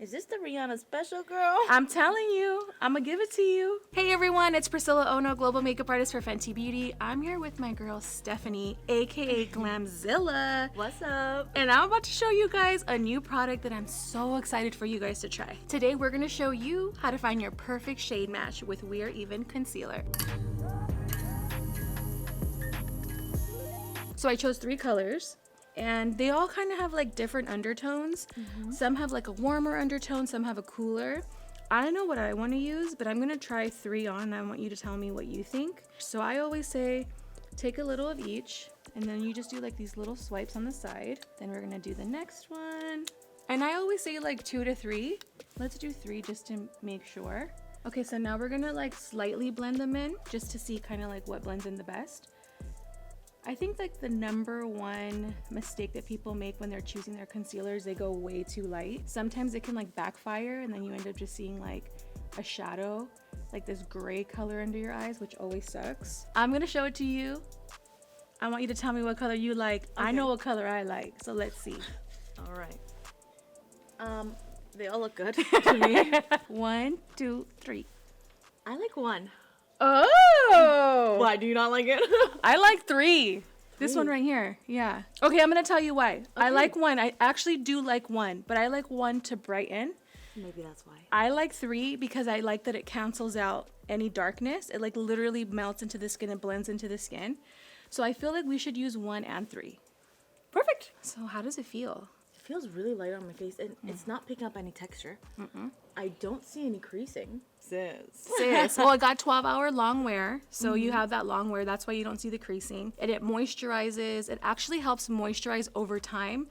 Is this the Rihanna special, girl? I'm telling you, I'm gonna give it to you. Hey everyone, it's Priscilla Ono, global makeup artist for Fenty Beauty. I'm here with my girl Stephanie, aka Glamzilla. What's up? And I'm about to show you guys a new product that I'm so excited for you guys to try. Today we're gonna show you how to find your perfect shade match with We Are Even concealer. So I chose 3 colors. And they all kind of have like different undertones. Some have like a warmer undertone, some have a cooler. I don't know what I want to use, but I'm going to try 3 on and I want you to tell me what you think. So I always say take a little of each and then you just do like these little swipes on the side. Then we're going to do the next one. And I always say like 2 to 3. Let's do 3 just to make sure. Okay, so now we're going to like slightly blend them in just to see kind of like what blends in the best. I think like the number one mistake that people make when they're choosing their concealers, they go way too light. Sometimes it can like backfire and then you end up just seeing like a shadow, like this gray color under your eyes, which always sucks. I'm gonna show it to you. I want you to tell me what color you like. Okay. I know what color I like, so let's see. All right. They all look good to me. 1, 2, 3. I like 1. Oh! Why do you not like it? I like 3. This one right here. Yeah. Okay, I'm gonna tell you why. Okay. I like 1. I actually do like 1, but I like 1 to brighten. Maybe that's why. I like 3 because I like that it cancels out any darkness. It like literally melts into the skin and blends into the skin. So I feel like we should use 1 and 3. Perfect. So how does it feel? It feels really light on my face and it's not picking up any texture. I don't see any creasing. Sis. Well, it got 12-hour long wear, so you have that long wear. That's why you don't see the creasing. And it moisturizes. It actually helps moisturize over time.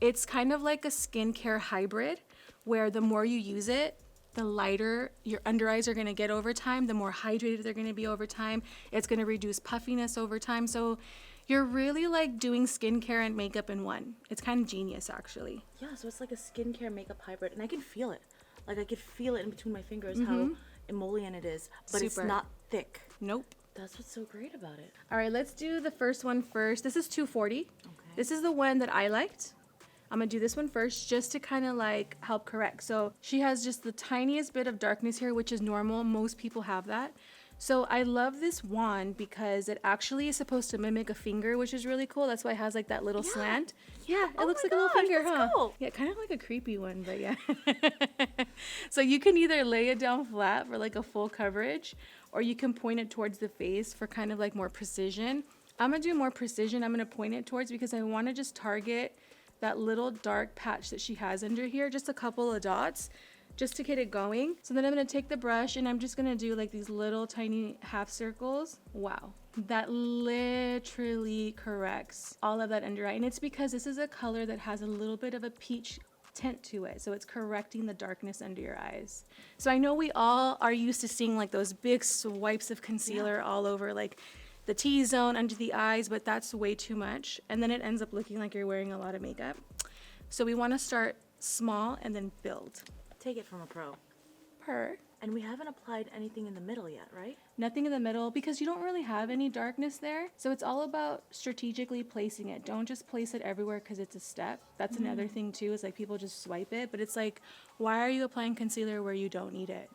It's kind of like a skincare hybrid where the more you use it, the lighter your under eyes are going to get over time, the more hydrated they're going to be over time. It's going to reduce puffiness over time. So you're really like doing skincare and makeup in one. It's kind of genius, actually. Yeah, so it's like a skincare makeup hybrid, and I can feel it. Like I could feel it in between my fingers how emollient it is, but it's not thick. Nope. That's what's so great about it. All right, let's do the first one first. This is 240. Okay. This is the one that I liked. I'm gonna do this one first just to kind of like help correct. So she has just the tiniest bit of darkness here, which is normal. Most people have that. So I love this wand because it actually is supposed to mimic a finger, which is really cool. That's why it has like that little slant. Yeah, it looks like a little finger, huh? Cool. Yeah, kind of like a creepy one, but yeah. So you can either lay it down flat for like a full coverage, or you can point it towards the face for kind of like more precision. I'm gonna do more precision. I'm gonna point it towards because I wanna just target that little dark patch that she has under here, just a couple of dots, just to get it going. So then I'm gonna take the brush and I'm just gonna do like these little tiny half circles. Wow, that literally corrects all of that under eye. And it's because this is a color that has a little bit of a peach tint to it. So it's correcting the darkness under your eyes. So I know we all are used to seeing like those big swipes of concealer all over like the T-zone under the eyes, but that's way too much. And then it ends up looking like you're wearing a lot of makeup. So we wanna start small and then build. Take it from a pro. Per. And we haven't applied anything in the middle yet, right? Nothing in the middle because you don't really have any darkness there. So it's all about strategically placing it. Don't just place it everywhere because it's a step. That's another thing too, is like people just swipe it, but it's like, why are you applying concealer where you don't need it?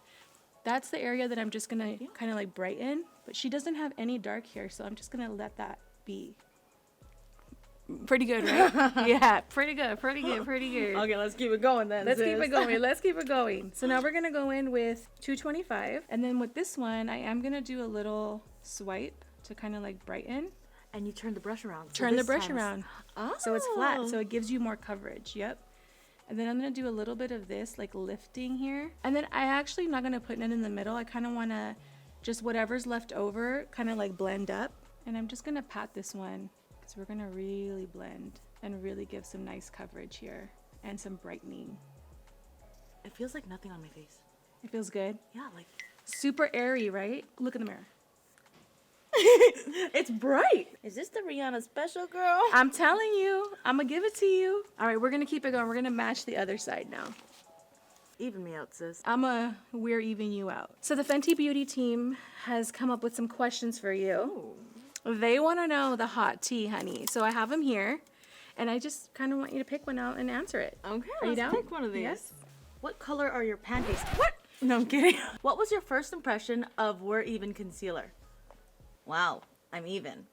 That's the area that I'm just gonna kind of like brighten, but she doesn't have any dark here, so I'm just gonna let that be. Pretty good, right? Yeah, pretty good. Okay, let's keep it going then. Let's keep it going. So now we're gonna go in with 225, and then with this one, I am gonna do a little swipe to kind of like brighten. And you turn the brush around. Turn the brush around. Oh. So it's flat, so it gives you more coverage. Yep. And then I'm gonna do a little bit of this, like lifting here. And then I actually not gonna put it in the middle. I kind of wanna just whatever's left over, kind of like blend up. And I'm just gonna pat this one. So we're gonna really blend and really give some nice coverage here and some brightening. It feels like nothing on my face. It feels good? Yeah, like super airy, right? Look in the mirror. It's bright. Is this the Rihanna special, girl? I'm telling you, I'm gonna give it to you. All right, we're gonna keep it going. We're gonna match the other side now. Even me out, sis. We're even you out. So the Fenty Beauty team has come up with some questions for you. Ooh. They want to know the hot tea, honey. So I have them here, and I just kind of want you to pick one out and answer it. Okay, Are you down? pick one of these. Yes. What color are your pancakes? What? No, I'm kidding. What was your first impression of We're Even concealer? Wow, I'm even.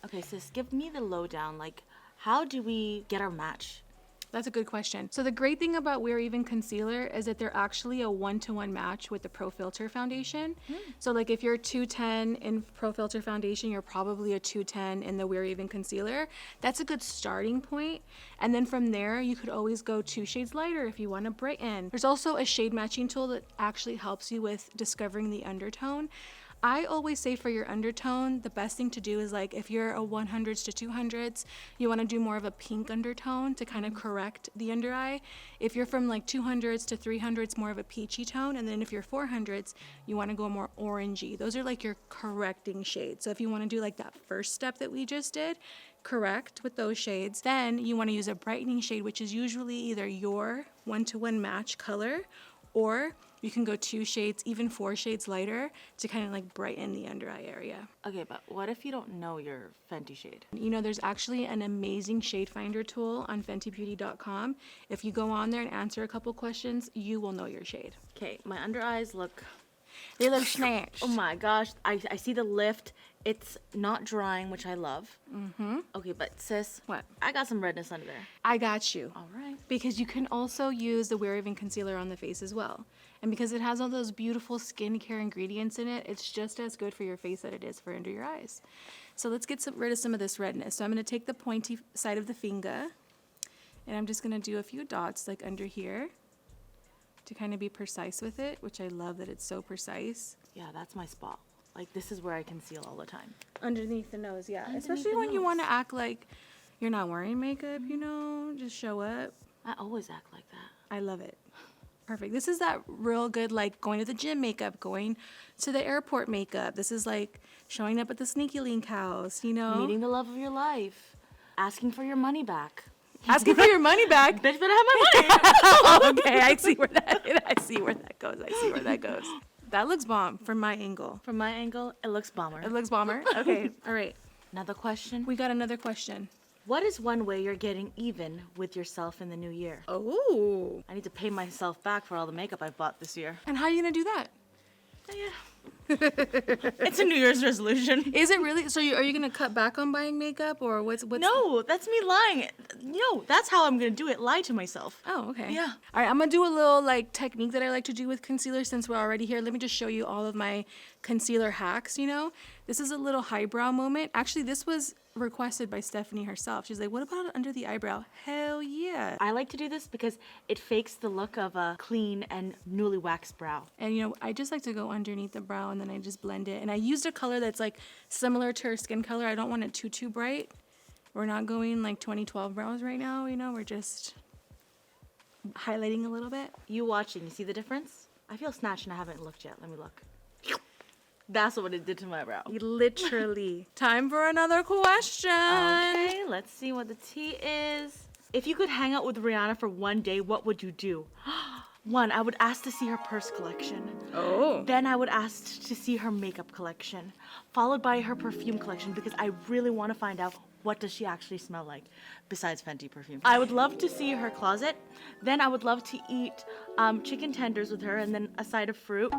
Okay, sis, give me the lowdown. Like, how do we get our match? That's a good question. So the great thing about We're Even concealer is that they're actually a 1-to-1 match with the Pro Filter foundation. So like if you're 210 in Pro Filter foundation, you're probably a 210 in the We're Even concealer. That's a good starting point. And then from there, you could always go 2 shades lighter if you want to brighten. There's also a shade matching tool that actually helps you with discovering the undertone. I always say for your undertone, the best thing to do is like if you're a 100s to 200s, you want to do more of a pink undertone to kind of correct the under eye. If you're from like 200s to 300s, more of a peachy tone. And then if you're 400s, you want to go more orangey. Those are like your correcting shades. So if you want to do like that first step that we just did, correct with those shades, then you want to use a brightening shade, which is usually either your 1-to-1 match color, or you can go 2 shades, even 4 shades lighter to kind of like brighten the under eye area. Okay, but what if you don't know your Fenty shade? You know, there's actually an amazing shade finder tool on fentybeauty.com. If you go on there and answer a couple questions, you will know your shade. Okay, my under eyes look... They look snatched. Oh my gosh, I see the lift. It's not drying, which I love. Okay, but sis, What? I got some redness under there. I got you. All right. Because you can also use the We're Even concealer on the face as well. And because it has all those beautiful skincare ingredients in it, it's just as good for your face that it is for under your eyes. So let's get rid of some of this redness. So I'm going to take the pointy side of the finger, and I'm just going to do a few dots like under here to kind of be precise with it, which I love that it's so precise. Yeah, that's my spot. Like, this is where I conceal all the time. Underneath the nose, yeah. Underneath Especially the when you nose. want to act like you're not wearing makeup, you know, just show up. I always act like that. I love it. Perfect. This is that real good, like going to the gym makeup, going to the airport makeup. This is like showing up at the Sneaky Link house, you know? Meeting the love of your life. Asking for your money back. Asking for your money back. Bitch, better have my money. Okay, I see where that goes. That looks bomb from my angle. From my angle, it looks bomber. It looks bomber. Okay, all right. Another question. We got another question. What is one way you're getting even with yourself in the new year? Oh. I need to pay myself back for all the makeup I bought this year. And how are you going to do that? Yeah. It's a New Year's resolution. Is it really? So are you going to cut back on buying makeup or what's No, that's me lying. No, that's how I'm going to do it. Lie to myself. Oh, okay. Yeah. All right, I'm going to do a little like technique that I like to do with concealer since we're already here. Let me just show you all of my concealer hacks, you know. This is a little highbrow moment. Actually, this was requested by Stephanie herself. She's like, what about under the eyebrow? Hell yeah. I like to do this because it fakes the look of a clean and newly waxed brow. And you know, I just like to go underneath the brow and then I just blend it. And I used a color that's like similar to her skin color. I don't want it too bright. We're not going like 2012 brows right now, you know, we're just highlighting a little bit. You watching, you see the difference? I feel snatched and I haven't looked yet. Let me look. That's what it did to my brow. Literally. Time for another question. Okay, let's see what the tea is. If you could hang out with Rihanna for one day, what would you do? 1, I would ask to see her purse collection. Oh. Then I would ask to see her makeup collection, followed by her perfume collection because I really want to find out what does she actually smell like besides Fenty perfume. I would love to see her closet. Then I would love to eat chicken tenders with her and then a side of fruit.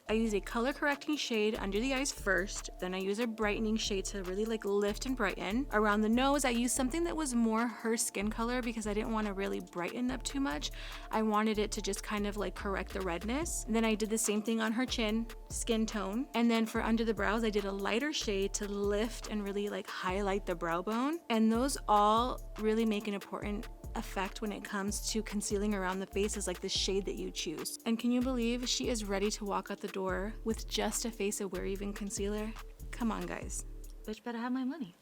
I use a color correcting shade under the eyes first. Then I use a brightening shade to really like lift and brighten. Around the nose, I used something that was more her skin color because I didn't want to really brighten up too much. I wanted it to just kind of like correct the redness. And then I did the same thing on her chin, skin tone. And then for under the brows, I did a lighter shade to lift and really like highlight the brow bone. And those all really make an important effect when it comes to concealing around the face is like the shade that you choose. And can you believe she is ready to walk out the door with just a face of We're Even concealer? Come on, guys. Bitch better have my money.